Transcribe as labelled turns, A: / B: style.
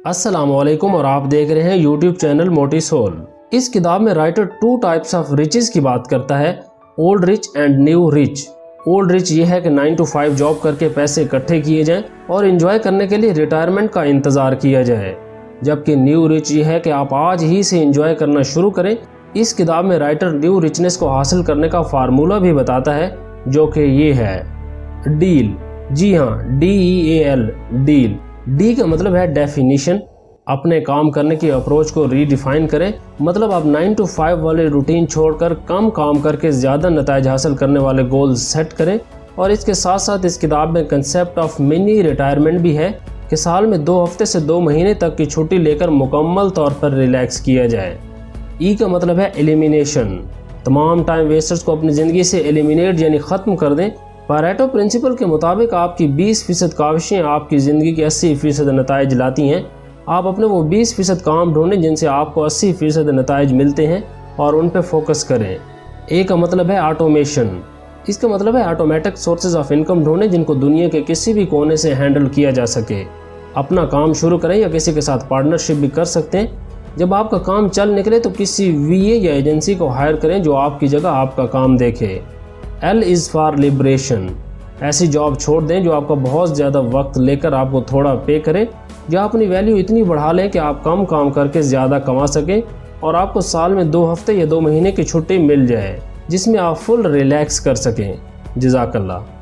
A: अस्सलामुअलैकुम और आप देख रहे हैं यूट्यूब चैनल मोटी सोल। इस किताब में writer two types of riches की बात करता है, old rich and new rich. Old rich ये है कि 9 to 5 जॉब करके पैसे इकट्ठे किए जाएं और एंजॉय करने के लिए रिटायरमेंट का इंतजार किया जाए, जबकि न्यू रिच ये है कि आप आज ही से एंजॉय करना शुरू करें। इस किताब में राइटर न्यू रिचनेस को हासिल करने का फार्मूला भी बताता है, जो कि ये है डील। जी हाँ, DEAL, डील। डी का मतलब है डेफिनेशन। अपने काम करने की अप्रोच को रीडिफाइन करें, मतलब आप 9 to 5 वाले रूटीन छोड़कर कम काम करके ज़्यादा नताइज हासिल करने वाले गोल्स सेट करें। और इसके साथ साथ इस किताब में कंसेप्ट ऑफ मिनी रिटायरमेंट भी है कि साल में 2 हफ्ते से 2 महीने तक की छुट्टी लेकर मुकम्मल तौर पर रिलैक्स किया जाए। ई का मतलब है एलिमिनेशन। तमाम टाइम वेस्टर्स को अपनी ज़िंदगी से एलिमिनेट यानी ख़त्म कर दें। पारेटो प्रिंसिपल के मुताबिक आपकी 20% काविशें आपकी ज़िंदगी के 80% नताइज लाती हैं। आप अपने वो 20% काम ढूंढें जिनसे आपको 80% नताइज मिलते हैं और उन पर फोकस करें। ए का मतलब है ऑटोमेशन। इसका मतलब है ऑटोमेटिक सोर्सेज ऑफ इनकम ढूंढें जिनको दुनिया के किसी भी कोने से हैंडल किया जा सके। अपना काम शुरू करें या किसी के साथ पार्टनरशिप भी कर सकते हैं। जब आपका काम चल निकले तो किसी VA या एजेंसी को हायर करें जो आपकी जगह आपका काम देखे। L is for liberation. ऐसी जॉब छोड़ दें जो आपका बहुत ज़्यादा वक्त लेकर आपको थोड़ा पे करे, या अपनी वैल्यू इतनी बढ़ा लें कि आप कम काम करके ज़्यादा कमा सकें और आपको साल में 2 हफ्ते या 2 महीने की छुट्टी मिल जाए जिसमें आप फुल रिलैक्स कर सकें। जज़ाकल्लाह।